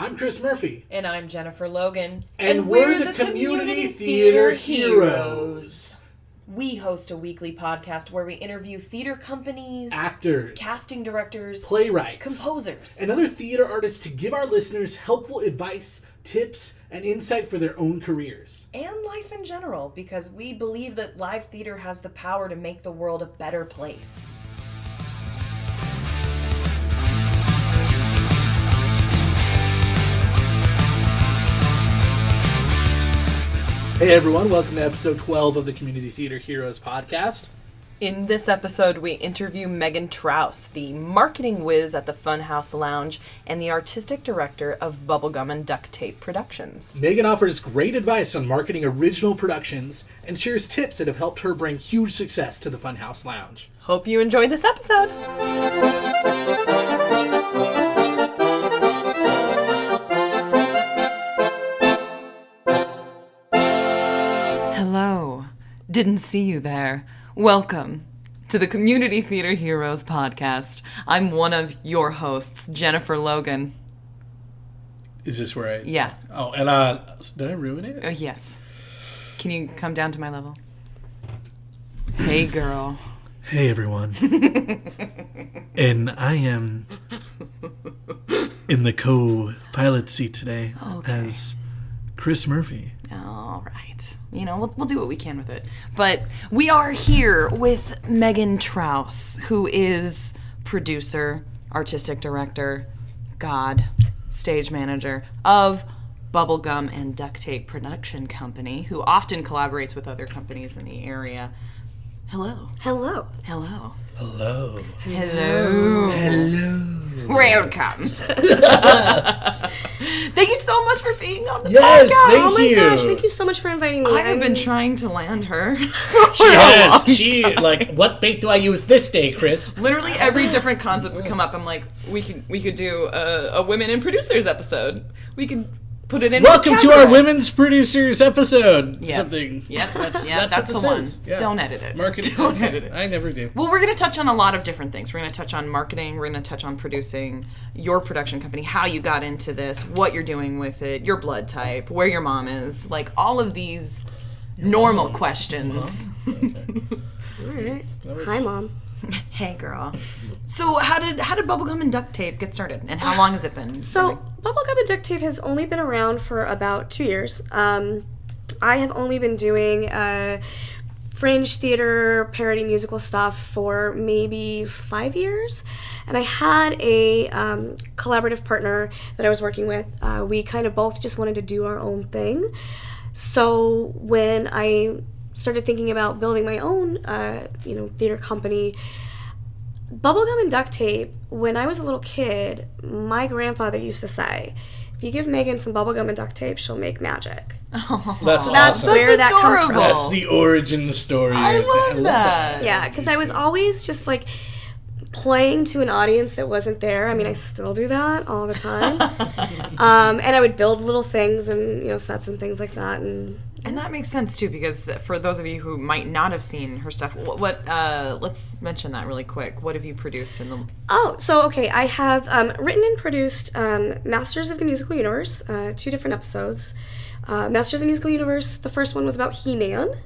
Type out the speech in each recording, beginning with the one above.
I'm Chris Murphy. And I'm Jennifer Logan. And we're the Community Theater Heroes. We host a weekly podcast where we interview theater companies, actors, casting directors, playwrights, composers, and other theater artists to give our listeners helpful advice, tips, and insight for their own careers. And life in general, because we believe that live theater has the power to make the world a better place. Hey everyone, welcome to episode 12 of the Community Theater Heroes podcast. In this episode, we interview Meghann Trause, the marketing whiz at the Funhouse Lounge and the artistic director of Bubblegum and Duct Productions. Meghann offers great advice on marketing original productions and shares tips that have helped her bring huge success to the Funhouse Lounge. Hope you enjoyed this episode. Hello. Didn't see you there. Welcome to the Community Theater Heroes podcast. I'm one of your hosts, Jennifer Logan. Is this where I... Yeah. Oh, and did I ruin it? Yes. Can you come down to my level? Hey, girl. Hey everyone. And I am in the co-pilot seat today as Chris Murphy. All right. You know, we'll do what we can with it. But we are here with Meghann Trause, who is producer, artistic director, stage manager of Bubblegum and Duct Production Company, who often collaborates with other companies in the area. Hello. Hello. Hello. Hello. Hello. Hello. Welcome. Thank you so much for being on the podcast. Thank you. Oh my gosh, thank you so much for inviting me. I have been trying to land her. What bait do I use this day, Chris? Literally every different concept would come up. I'm like, we could do a women in producers episode. We could put it in. Welcome to our women's producers episode. Yes. Something. Yep. That's That's the what one. this is. Yeah. Don't edit it. Marketing. Don't edit it. I never do. Well, we're going to touch on a lot of different things. We're going to touch on marketing. We're going to touch on producing, your production company, how you got into this, what you're doing with it, your blood type, where your mom is, like all of these normal questions. Okay. All right. Hi, Mom. Hey, girl. So how did Bubblegum and Duct get started, and how long has it been? So Bubblegum and Duct has only been around for about 2 years. I have only been doing fringe theater, parody musical stuff for maybe 5 years. And I had a collaborative partner that I was working with. We kind of both just wanted to do our own thing. So when I started thinking about building my own, theater company, Bubblegum and Duct Tape, when I was a little kid, my grandfather used to say, if you give Meghann some bubblegum and duct tape, she'll make magic. Oh, that's That's awesome. where that comes from. That's the origin story. I love that. Yeah, because I was always just like playing to an audience that wasn't there. I mean, I still do that all the time. And I would build little things and, sets and things like that. And that makes sense, too, because for those of you who might not have seen her stuff, let's mention that really quick. What have you produced in the... I have written and produced Masters of the Musical Universe, 2 different episodes. Masters of the Musical Universe, the first one was about He-Man.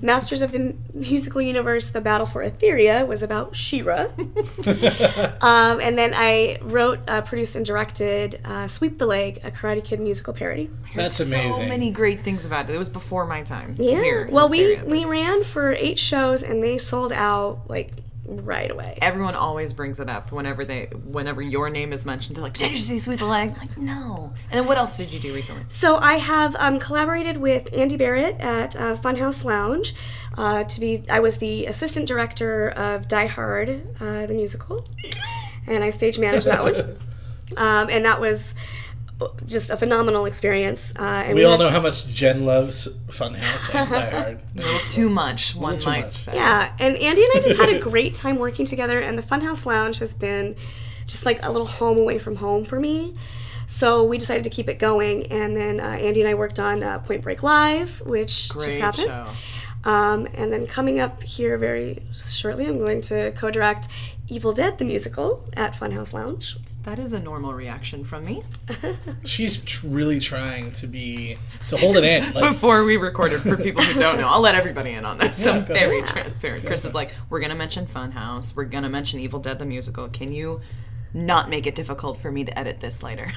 Masters of the Musical Universe, The Battle for Etheria, was about She-Ra. And then I wrote, produced, and directed Sweep the Leg, a Karate Kid Musical Parody. That's amazing. So many great things about it. It was before my time. Yeah. Here Well, we ran for 8 shows, and they sold out, right away. Everyone always brings it up whenever your name is mentioned. They're like, did you see Sweep the Leg? I'm like, no. And then what else did you do recently? So I have collaborated with Andy Barrett at Funhouse Lounge. I was the assistant director of Die Hard, the musical, and I stage managed that one. And that was just a phenomenal experience. And we all know how much Jen loves Funhouse and Die Hard. A little too much, one might say. Yeah, and Andy and I just had a great time working together, and the Funhouse Lounge has been just like a little home away from home for me. So we decided to keep it going, and then Andy and I worked on Point Break Live, which just happened. Show. And then coming up here very shortly, I'm going to co-direct Evil Dead the Musical at Funhouse Lounge. That is a normal reaction from me. She's really trying to hold it in. Like, Before we recorded, for people who don't know, I'll let everybody in on this. I'm go very ahead. transparent. Chris is like, we're going to mention Funhouse. We're going to mention Evil Dead the Musical. Can you not make it difficult for me to edit this later?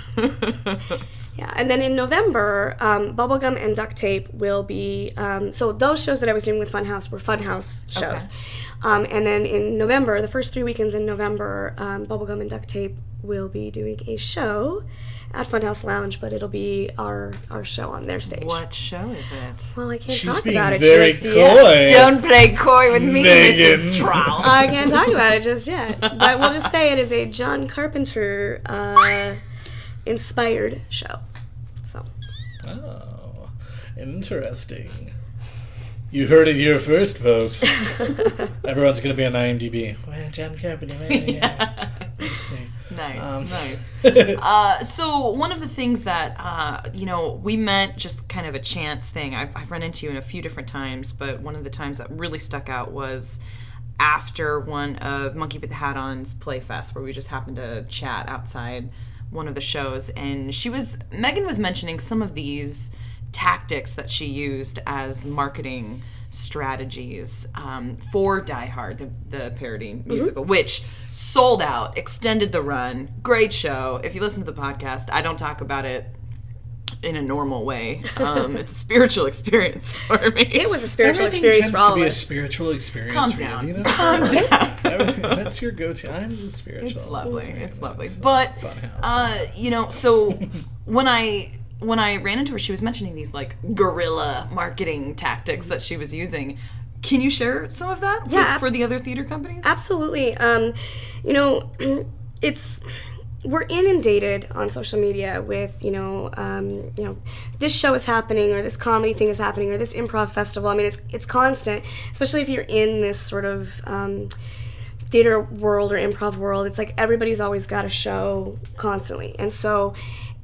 Yeah, and then in November, Bubblegum and Duct Tape will be, so those shows that I was doing with Funhouse were Funhouse shows. Okay. And then in November, the first 3 weekends in November, Bubblegum and Duct Tape will be doing a show at Funhouse Lounge, but it'll be our show on their stage. What show is it? Well, I can't she's talk being about it very just coy. yet. Don't play coy with me, Meghann. Mrs. Trause. I can't talk about it just yet. But we'll just say it is a John Carpenter inspired show. So. Oh, interesting. You heard it here first, folks. Everyone's going to be on IMDb. Well, John Carpenter. Yeah. Let's see. Nice. So one of the things that, we met just kind of a chance thing. I've run into you in a few different times, but one of the times that really stuck out was after one of Monkey with the Hat On's Playfest, where we just happened to chat outside one of the shows, and Meghann was mentioning some of these tactics that she used as marketing strategies for Die Hard, the parody musical, which sold out, extended the run, great show. If you listen to the podcast, I don't talk about it in a normal way. It's a spiritual experience for me. It was a spiritual Everything experience tends for all to be of a us. spiritual experience. Calm for you, down. do you know? Calm down. That's your go-to. I'm spiritual. It's lovely. Right. It's lovely. But so when I ran into her, she was mentioning these like guerrilla marketing tactics that she was using. Can you share some of that for the other theater companies? Absolutely. We're inundated on social media with, this show is happening, or this comedy thing is happening, or this improv festival. I mean, it's constant, especially if you're in this sort of theater world or improv world. It's like everybody's always got a show constantly. And so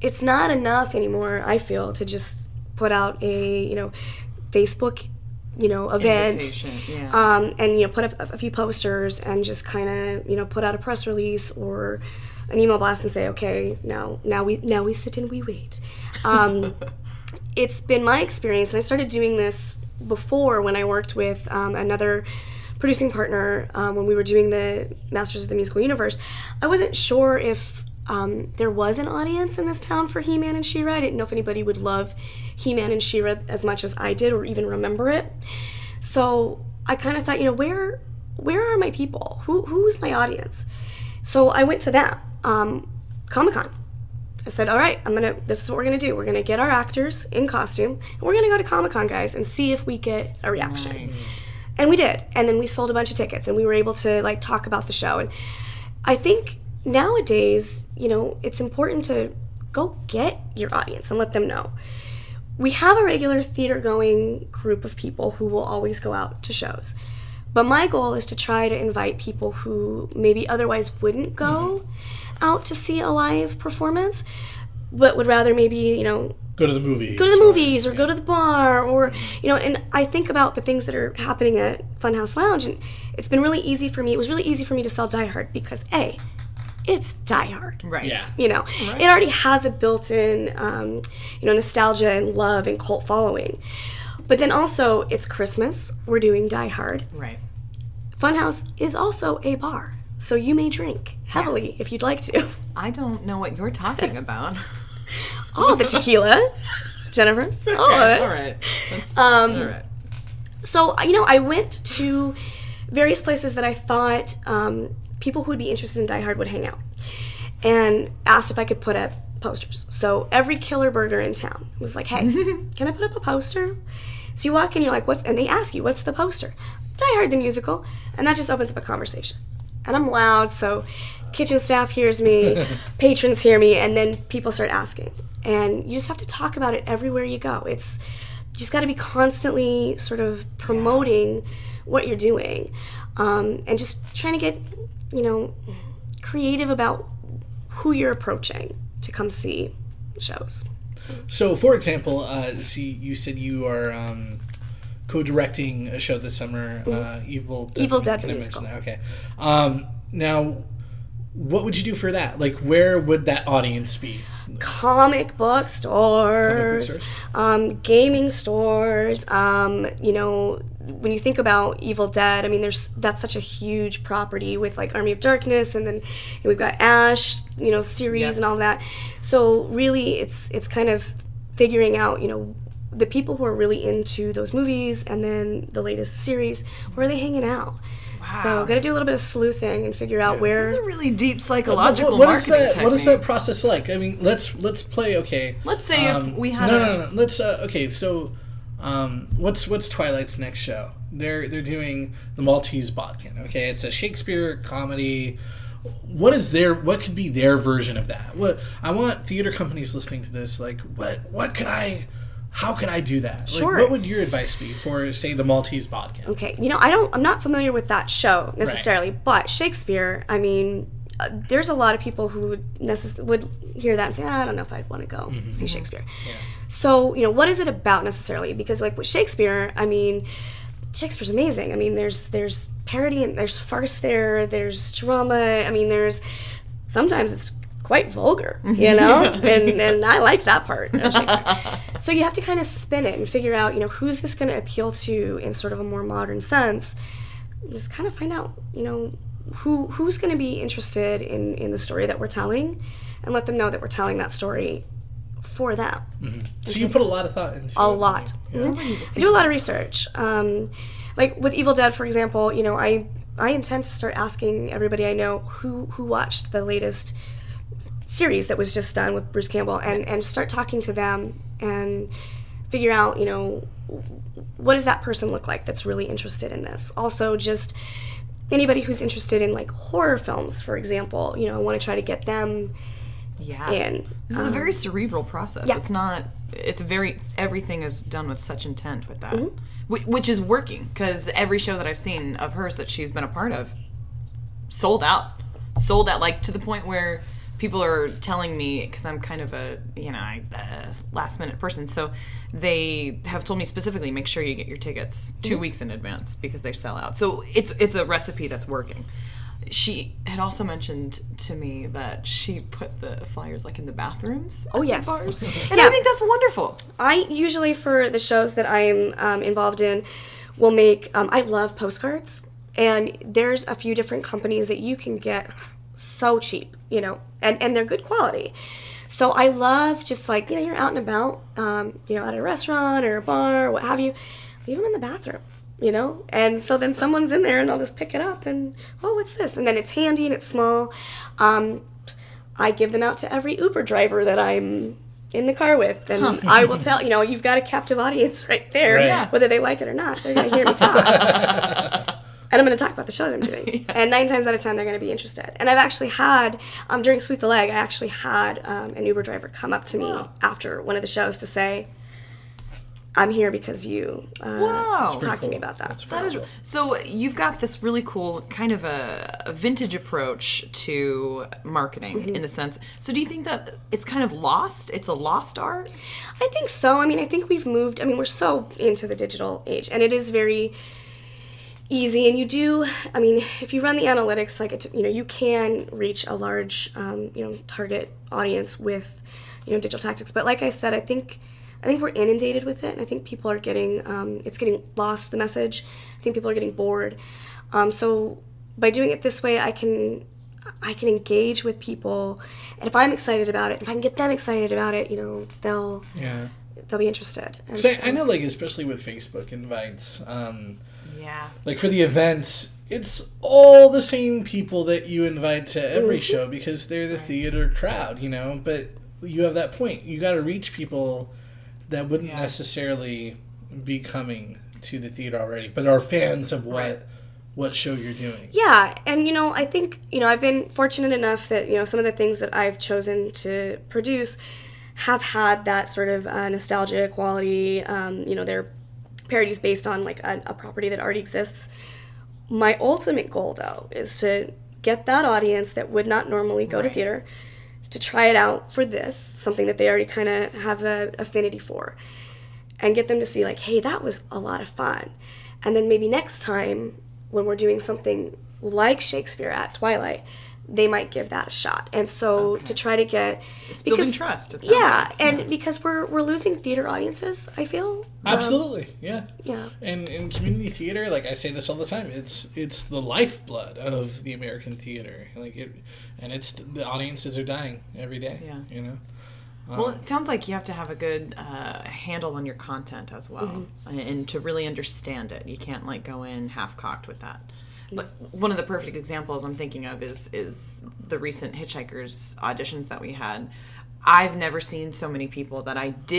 it's not enough anymore, I feel, to just put out a, Facebook, event. Invitation, yeah. And put up a few posters and just kind of put out a press release or an email blast and say, okay, now we sit and we wait. It's been my experience, and I started doing this before when I worked with another producing partner when we were doing the Masters of the Musical Universe. I wasn't sure if there was an audience in this town for He-Man and She-Ra. I didn't know if anybody would love He-Man and She-Ra as much as I did or even remember it. So I kind of thought, where are my people? Who's my audience? So I went to them, Comic-Con. I said, all right, this is what we're going to do. We're going to get our actors in costume, and we're going to go to Comic-Con, guys, and see if we get a reaction. Nice. And we did. And then we sold a bunch of tickets, and we were able to, talk about the show. And I think nowadays, it's important to go get your audience and let them know. We have a regular theater-going group of people who will always go out to shows. But my goal is to try to invite people who maybe otherwise wouldn't go out to see a live performance, but would rather maybe, Go to the movies. go to the movies or go to the bar or, and I think about the things that are happening at Funhouse Lounge, and it's been really easy for me. It was really easy for me to sell Die Hard because, A, it's Die Hard. Right. Yeah. It already has a built-in, nostalgia and love and cult following. But then also, it's Christmas. We're doing Die Hard. Right. Funhouse is also a bar, so you may drink heavily if you'd like to. I don't know what you're talking about. Oh, the tequila, Jennifer. All of it. All right. All right. So, I went to various places that I thought people who would be interested in Die Hard would hang out, and asked if I could put up posters. So every killer burger in town was like, hey, can I put up a poster? So you walk in, you're like, and they ask you, what's the poster? Die Hard the Musical. And that just opens up a conversation. And I'm loud, so kitchen staff hears me, patrons hear me, and then people start asking. And you just have to talk about it everywhere you go. You just got to be constantly sort of promoting what you're doing, and just trying to get, creative about who you're approaching to come see shows. So, for example, you said you are co-directing a show this summer, Evil Evil Dead the can I Musical. mention that? Okay. Now, what would you do for that? Like, where would that audience be? Comic book stores, gaming stores. You know, when you think about Evil Dead, I mean, that's such a huge property with like Army of Darkness, and then we've got Ash, you know, series and all that. So really, it's kind of figuring out, you know, the people who are really into those movies, and then the latest series, where are they hanging out? Wow. So got to do a little bit of sleuthing and figure out where. This is a really deep psychological what marketing technique. What is that process like? I mean, let's play. Okay. Let's say if we had no. Let's okay. So, what's Twilight's next show? They're doing the Maltese Bodkin. Okay, it's a Shakespeare comedy. What could be their version of that? What I want theater companies listening to this, like, how could I do that? Sure. Like, what would your advice be for, say, the Maltese Bodkin? Okay, you know, I'm not familiar with that show necessarily, but Shakespeare, I mean, there's a lot of people who would hear that and say, I don't know if I'd want to go see Shakespeare. Yeah. So, you know, what is it about necessarily? Because, like, with Shakespeare, I mean, Shakespeare's amazing. I mean, there's parody and there's farce there's drama. I mean, sometimes it's quite vulgar, you know, and I like that part of Shakespeare. So you have to kind of spin it and figure out, you know, who's this going to appeal to in sort of a more modern sense. Just kind of find out, you know, who's going to be interested in the story that we're telling, and let them know that we're telling that story for them. Mm-hmm. So you put a lot of thought into it. A lot. Yeah. I do a lot of research. Like with Evil Dead, for example, you know, I intend to start asking everybody I know who watched the latest series that was just done with Bruce Campbell, and start talking to them and figure out, you know, what does that person look like that's really interested in this. Also, just anybody who's interested in like horror films, for example, you know, I want to try to get them in. This is a very cerebral process. Yeah. Everything is done with such intent with that, which is working, because every show that I've seen of hers that she's been a part of sold out, like to the point where people are telling me, because I'm kind of a last minute person, so they have told me specifically, make sure you get your tickets 2 weeks in advance because they sell out. So it's a recipe that's working. She had also mentioned to me that she put the flyers like in the bathrooms. Oh, yes. Bars. And I think that's wonderful. I usually, for the shows that I'm involved in, will make, I love postcards, and there's a few different companies that you can get so cheap, you know, and they're good quality. So I love just like, you know, you're out and about, you know, at a restaurant or a bar or what have you, leave them in the bathroom, you know, and so then someone's in there and I'll just pick it up and, oh, what's this? And then it's handy and it's small. I give them out to every Uber driver that I'm in the car with, and I will tell, you know, you've got a captive audience right there, whether they like it or not, they're going to hear me talk. And I'm going to talk about the show that I'm doing. And 9 times out of 10, they're going to be interested. And I've actually had, during Sweep the Leg, I actually had an Uber driver come up to me after one of the shows to say, I'm here because you talked to me about that. So you've got this really cool kind of a vintage approach to marketing in the sense. So do you think that it's kind of lost? It's a lost art? I think so. I mean, I think we've moved. I mean, we're so into the digital age, and it is very easy, and if you run the analytics, like, you know, you can reach a large, target audience with, you know, digital tactics. But like I said, I think we're inundated with it, and I think people are getting, it's getting lost, the message. I think people are getting bored. So by doing it this way, I can engage with people, and if I'm excited about it, if I can get them excited about it, you know, they'll be interested. And so I know, like, especially with Facebook invites, like for the events, it's all the same people that you invite to every show because they're the theater crowd, you know, but you have that point. You got to reach people that wouldn't necessarily be coming to the theater already, but are fans of what show you're doing. Yeah, and, you know, I think, you know, I've been fortunate enough that, you know, some of the things that I've chosen to produce have had that sort of nostalgia quality. You know, they're parodies based on, like, a property that already exists. My ultimate goal, though, is to get that audience that would not normally go to theater to try it out for this, something that they already kind of have an affinity for, and get them to see, like, hey, that was a lot of fun. And then maybe next time when we're doing something like Shakespeare at Twilight, they might give that a shot. And so to try to get... It's building trust. It sounds like. And because we're losing theater audiences, I feel. Absolutely, yeah. Yeah. And in community theater, like I say this all the time, it's the lifeblood of the American theater. The audiences are dying every day. Yeah. You know. Well, it sounds like you have to have a good handle on your content as well, and to really understand it. You can't like go in half-cocked with that. But one of the perfect examples I'm thinking of is the recent Hitchhikers auditions that we had. I've never seen so many people that I've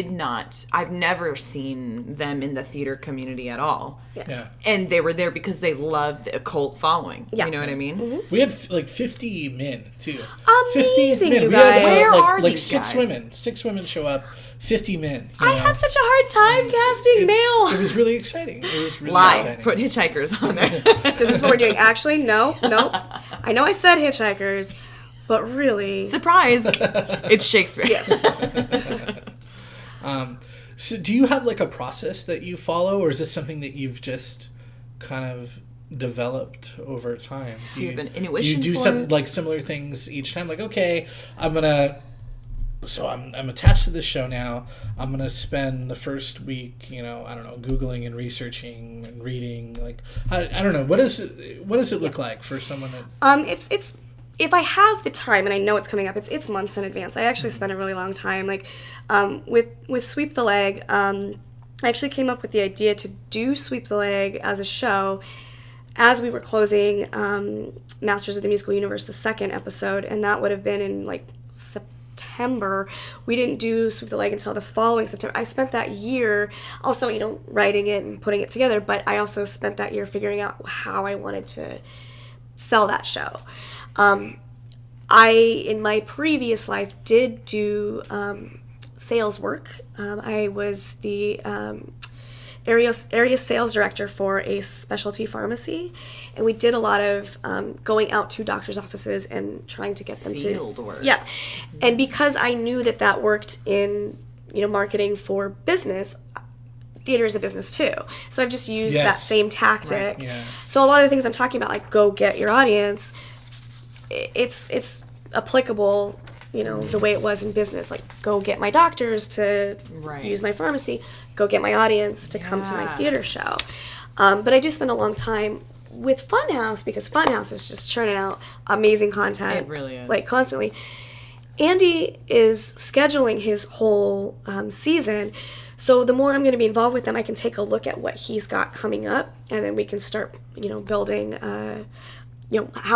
never seen them in the theater community at all. Yeah. And they were there because they loved a cult following. Yeah. You know what I mean? Mm-hmm. We had like 50 men too. Amazing, 50 men. you We had, guys. Where are like these 6 guys? women. 6 women show up. 50 men. I have such a hard time casting male. It was really exciting. It was really Lie. exciting. Put Hitchhikers on there. This is what we're doing. Actually, no. I know I said Hitchhikers, but really... Surprise! It's Shakespeare. Yes. So do you have like a process that you follow, or is this something that you've just kind of developed over time? Do you have an intuition Do you do for some it? like similar things each time? Like, okay, I'm attached to this show now. I'm gonna spend the first week, I don't know, Googling and researching and reading. Like, I don't know. What does it look like for someone that? It's if I have the time and I know it's coming up, it's months in advance. I actually spend a really long time. Like, with Sweep the Leg, I actually came up with the idea to do Sweep the Leg as a show as we were closing Masters of the Musical Universe, the second episode, and that would have been in like September. We didn't do Sweep the Leg until the following September. I spent that year also, writing it and putting it together, but I also spent that year figuring out how I wanted to sell that show. I, in my previous life, did do sales work. I was the area sales director for a specialty pharmacy, and we did a lot of going out to doctors' offices and trying to get them Field work. Yeah, and because I knew that worked in marketing for business. Theater is a business too, so I've just used that same tactic. Right, yeah. So a lot of the things I'm talking about, like go get your audience, it's applicable, the way it was in business. Like go get my doctors to use my pharmacy, go get my audience to come to my theater show. But I do spend a long time with Funhouse because Funhouse is just churning out amazing content. It really is. Like constantly. Andy is scheduling his whole season. So the more I'm going to be involved with them, I can take a look at what he's got coming up, and then we can start, building, how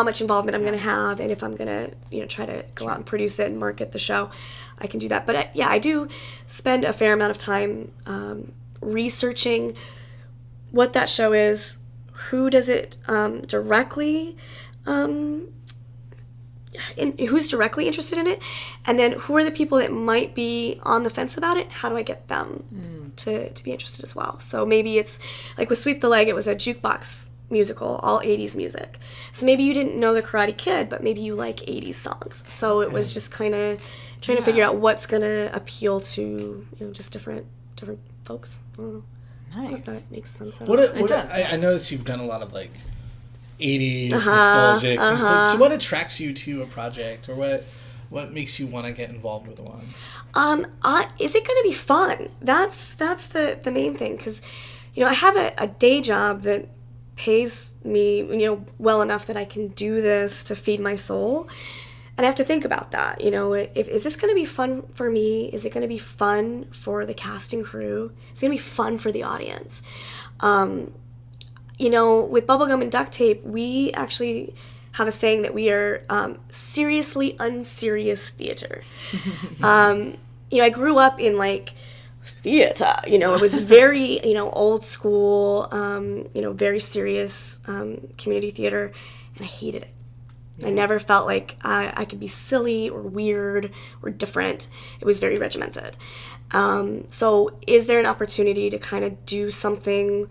much involvement I'm going to have, and if I'm going to, try to go out and produce it and market the show, I can do that. But I do spend a fair amount of time researching what that show is, who does it directly, who's directly interested in it, and then who are the people that might be on the fence about it. How do I get them to be interested as well? So maybe it's like with Sweep the Leg, it was a jukebox musical, all 80s music. So maybe you didn't know the Karate Kid, but maybe you like 80s songs. So it was just kind of trying to figure out what's going to appeal to just different folks. I don't know. Nice. If that makes sense. It does. I noticed you've done a lot of like 80s nostalgic. So what attracts you to a project, or what makes you want to get involved with one? Is it going to be fun? That's the main thing, because I have a day job that pays me well enough that I can do this to feed my soul, and I have to think about that. Is this going to be fun for me? Is it going to be fun for the cast and crew? Is it going to be fun for the audience? With Bubblegum and Duct Tape, we actually have a saying that we are seriously unserious theater. I grew up in like theater, it was very, old school, very serious community theater, and I hated it. I never felt like I could be silly or weird or different. It was very regimented. So is there an opportunity to kind of do something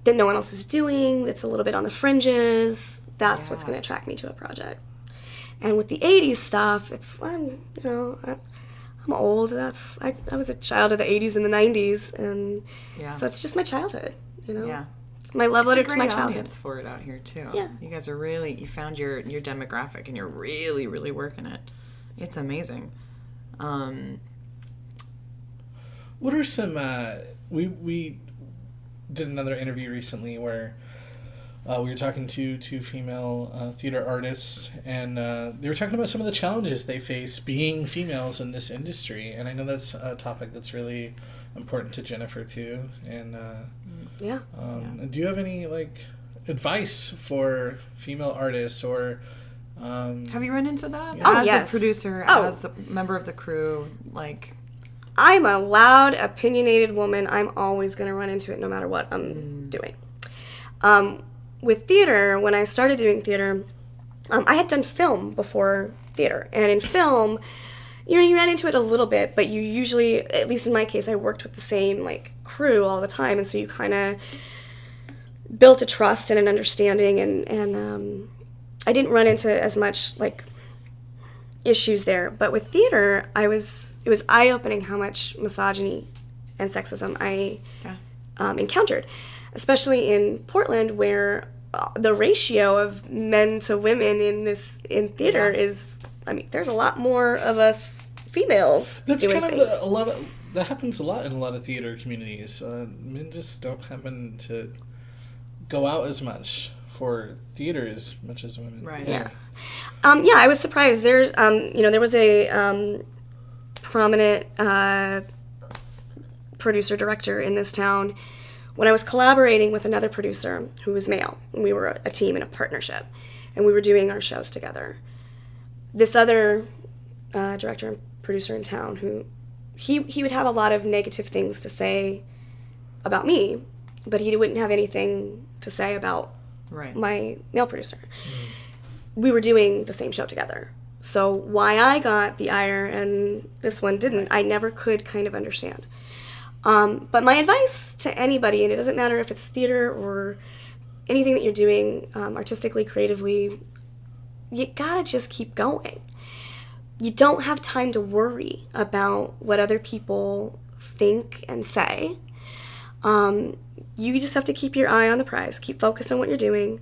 that no one else is doing, that's a little bit on the fringes? That's what's going to attract me to a project. And with the 80s stuff, I'm old. I was a child of the 80s and the 90s, and so it's just my childhood, Yeah. It's my love letter It's a to my great childhood. audience for it out here too. Yeah. You guys are really, you found your demographic and you're really, really working it. It's amazing. What are some we did another interview recently where we were talking to two female theater artists, and they were talking about some of the challenges they face being females in this industry, and I know that's a topic that's really important to Jennifer too. And do you have any like advice for female artists or Have you run into that? Yeah. As yes. a producer, Oh. as a member of the crew, like... I'm a loud, opinionated woman. I'm always going to run into it no matter what I'm doing. With theater, when I started doing theater, I had done film before theater. And in film, you ran into it a little bit, but you usually, at least in my case, I worked with the same like crew all the time. And so you kind of built a trust and an understanding. And I didn't run into as much like issues there. But with theater, it was eye-opening how much misogyny and sexism I encountered, especially in Portland, where the ratio of men to women in theater is, I mean, there's a lot more of us females. That's doing kind things. of that happens a lot in a lot of theater communities. Men just don't happen to go out as much for theater as much as women. Right. Yeah. I was surprised. There's, there was a prominent producer-director in this town when I was collaborating with another producer who was male. We were a team in a partnership, and we were doing our shows together. This other director and producer in town, who he would have a lot of negative things to say about me, but he wouldn't have anything to say about my male producer. We were doing the same show together. So why I got the ire and this one didn't, I never could kind of understand. But my advice to anybody, and it doesn't matter if it's theater or anything that you're doing artistically, creatively, you gotta just keep going. You don't have time to worry about what other people think and say. You just have to keep your eye on the prize. Keep focused on what you're doing.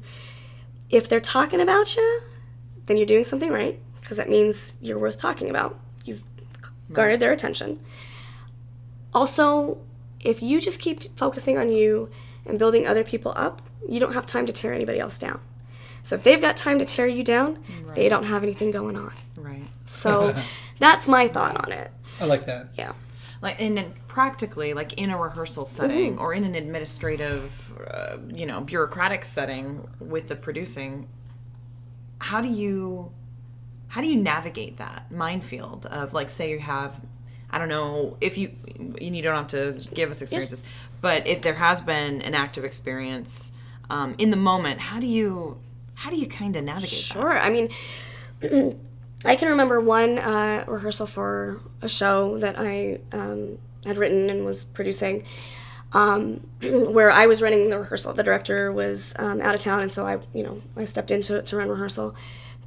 If they're talking about you, then you're doing something right, because that means you're worth talking about. You've garnered their attention. Also, if you just keep focusing on you and building other people up, you don't have time to tear anybody else down. So if they've got time to tear you down, they don't have anything going on. Right. So that's my thought on it. I like that. Yeah. Like, and then practically, like in a rehearsal setting or in an administrative, bureaucratic setting with the producing, how do you navigate that minefield of, like, say you have, I don't know if you don't have to give us experiences, but if there has been an active experience in the moment, how do you kind of navigate that? Sure. I mean, I can remember one rehearsal for a show that I had written and was producing, where I was running the rehearsal. The director was out of town, and so I stepped in to run rehearsal.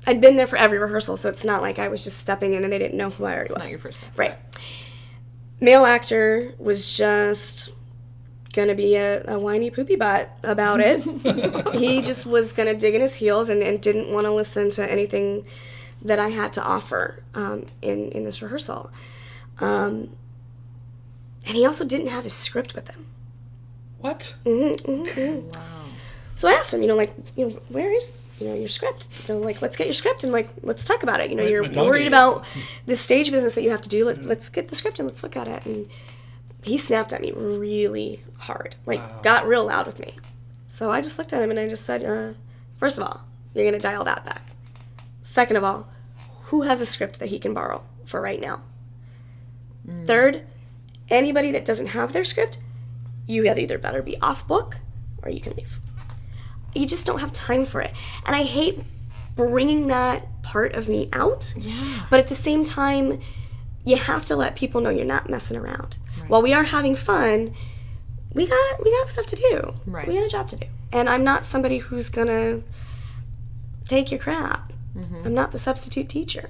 I'd been there for every rehearsal, so it's not like I was just stepping in and they didn't know who I already was. It's not your first time. Right. Male actor was just gonna be a whiny poopy butt about it. He just was gonna dig in his heels and didn't want to listen to anything that I had to offer in this rehearsal. And he also didn't have his script with him. What? Wow. So I asked him, where is your script? Let's get your script and let's talk about it. You're worried about the stage business that you have to do. Let's get the script and let's look at it. And he snapped at me really hard, got real loud with me. So I just looked at him and I just said, first of all, you're going to dial that back. Second of all, who has a script that he can borrow for right now? Third, anybody that doesn't have their script, you either better be off book or you can leave. You just don't have time for it. And I hate bringing that part of me out. Yeah. But at the same time, you have to let people know you're not messing around. Right. While we are having fun, we got stuff to do. Right. We got a job to do. And I'm not somebody who's going to take your crap. Mm-hmm. I'm not the substitute teacher,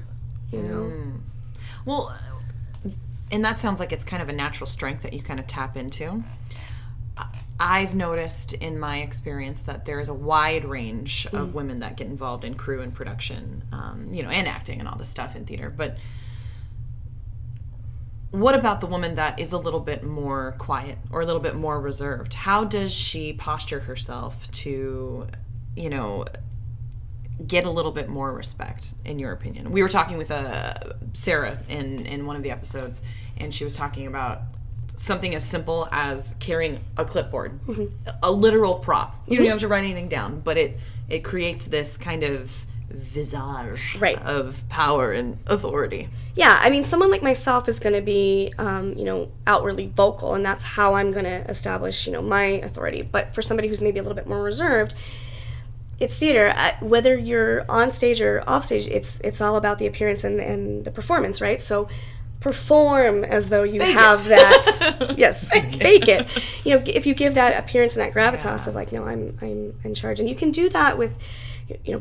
Well, and that sounds like it's kind of a natural strength that you kind of tap into. I've noticed in my experience that there is a wide range of women that get involved in crew and production, and acting and all this stuff in theater. But what about the woman that is a little bit more quiet or a little bit more reserved? How does she posture herself to, get a little bit more respect, in your opinion? We were talking with Sarah in one of the episodes, and she was talking about something as simple as carrying a clipboard, a literal prop. You don't have to write anything down, but it creates this kind of visage of power and authority. Yeah, I mean, someone like myself is going to be, outwardly vocal, and that's how I'm going to establish, my authority. But for somebody who's maybe a little bit more reserved, it's theater. Whether you're on stage or off stage, it's all about the appearance and the performance, right? So perform as though you have that. Yes, fake it. If you give that appearance and that gravitas of like, no, I'm in charge, and you can do that with,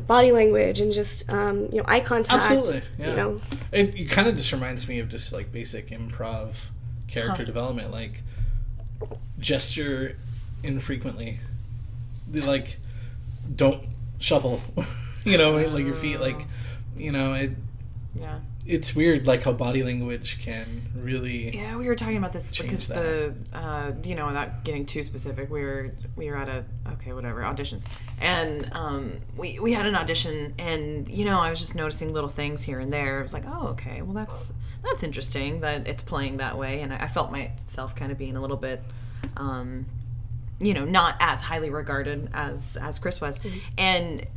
body language and just eye contact. Absolutely. Yeah. It kind of just reminds me of just like basic improv character development, like gesture infrequently, like don't shuffle, like your feet, like it. Yeah. It's weird, like how body language can really. Yeah, we were talking about this because that. without getting too specific, we were at auditions, and we had an audition, and I was just noticing little things here and there. I was like, oh, okay, well that's interesting that it's playing that way, and I felt myself kind of being a little bit, not as highly regarded as Chris was, and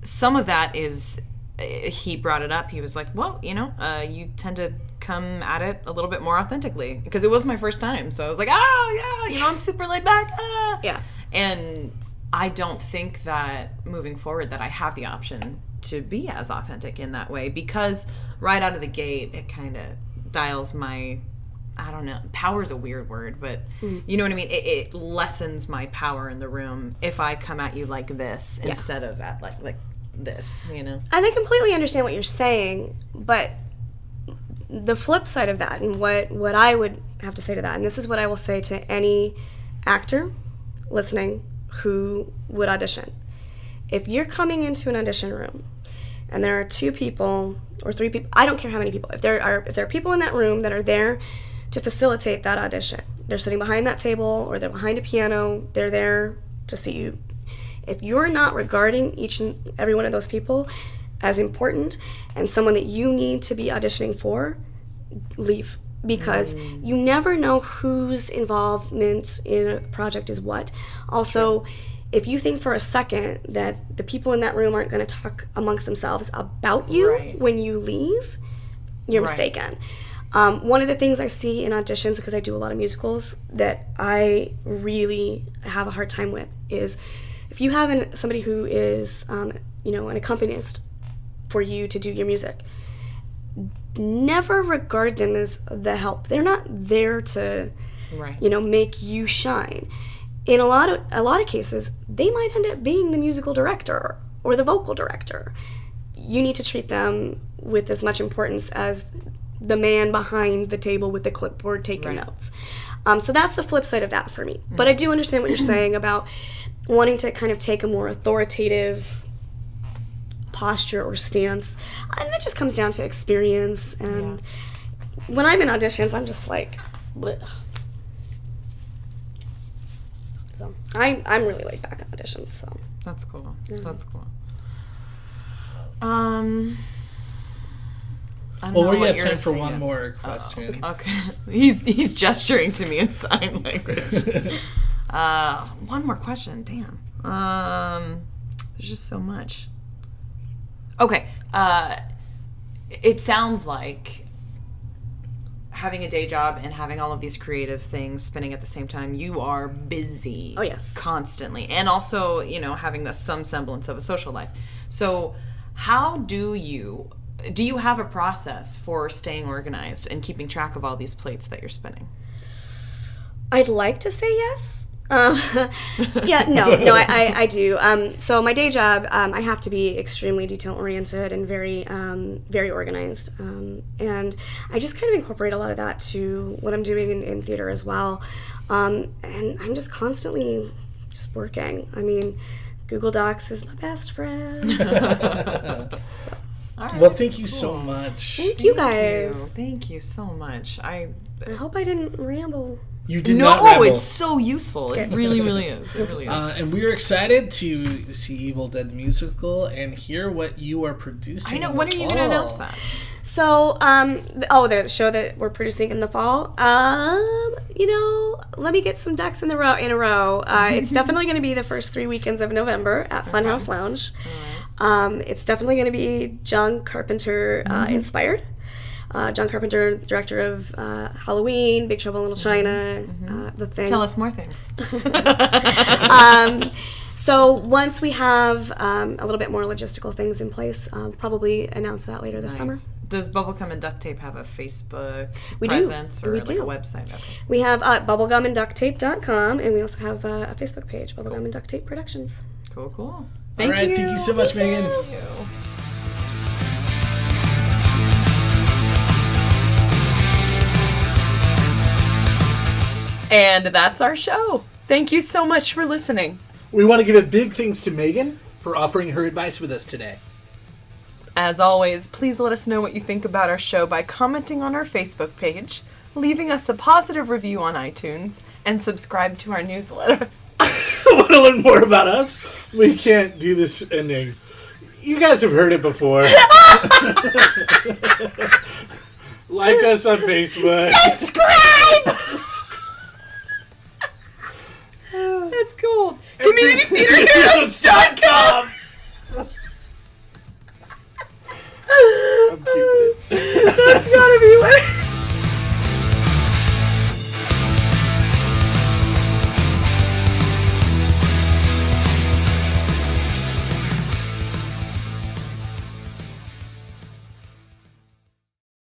some of that is. He brought it up. He was like, well, you tend to come at it a little bit more authentically, because it was my first time. So I was like, I'm super laid back. Yeah. And I don't think that moving forward that I have the option to be as authentic in that way, because right out of the gate, it kind of dials my, I don't know, power's a weird word, but you know what I mean? It lessens my power in the room if I come at you like this instead of at like this, And I completely understand what you're saying, but the flip side of that, and what I would have to say to that, and this is what I will say to any actor listening who would audition. If you're coming into an audition room and there are 2 people or 3 people, I don't care how many people, if there are people in that room that are there to facilitate that audition, they're sitting behind that table or they're behind a piano, they're there to see you. If you're not regarding each and every one of those people as important and someone that you need to be auditioning for, leave. Because you never know whose involvement in a project is what. Also, if you think for a second that the people in that room aren't going to talk amongst themselves about you when you leave, you're mistaken. One of the things I see in auditions, because I do a lot of musicals, that I really have a hard time with is if you have somebody who is, an accompanist for you to do your music, never regard them as the help. They're not there to, make you shine. In a lot of cases, they might end up being the musical director or the vocal director. You need to treat them with as much importance as the man behind the table with the clipboard taking notes. So that's the flip side of that for me. But I do understand what you're saying about wanting to kind of take a more authoritative posture or stance. And that just comes down to experience. And when I'm in auditions, I'm just like, bleh. So I'm really laid back on auditions. So that's cool. Yeah. That's cool. We have time for one more question. Okay. He's gesturing to me in sign language. One more question. Damn. There's just so much. Okay. It sounds like having a day job and having all of these creative things spinning at the same time, you are busy. Oh, yes. Constantly. And also, having some semblance of a social life. So how do you have a process for staying organized and keeping track of all these plates that you're spinning? I'd like to say yes. I do. So my day job, I have to be extremely detail oriented and very, very organized. And I just kind of incorporate a lot of that to what I'm doing in theater as well. And I'm just constantly just working. I mean, Google Docs is my best friend. So. All right. Well, thank you so much. Thank you guys. Thank you so much. I hope I didn't ramble. You did not ramble. No, it's so useful. It really, really is. It really is. And we are excited to see Evil Dead the musical and hear what you are producing. I know. When are you going to announce that? So, the show that we're producing in the fall. Let me get some ducks in a row. It's definitely going to be the first 3 weekends of November at Funhouse Lounge. It's definitely going to be John Carpenter inspired. John Carpenter, director of Halloween, Big Trouble in Little China, The Thing. Tell us more things. So once we have a little bit more logistical things in place, probably announce that later this summer. Does Bubblegum and Duct Tape have a Facebook we presence do. or We like do. a website? Okay. We have bubblegumandducttape.com, and we also have a Facebook page, Bubblegum and Duct Tape Productions. Cool. Thank you so much, Megan. Thank you. And that's our show. Thank you so much for listening. We want to give a big thanks to Megan for offering her advice with us today. As always, please let us know what you think about our show by commenting on our Facebook page, leaving us a positive review on iTunes, and subscribe to our newsletter. Want to learn more about us? We can't do this ending. You guys have heard it before. Like us on Facebook. Subscribe! That's cool. CommunityTheaterHeroes.com. I'm keeping it. That's gotta be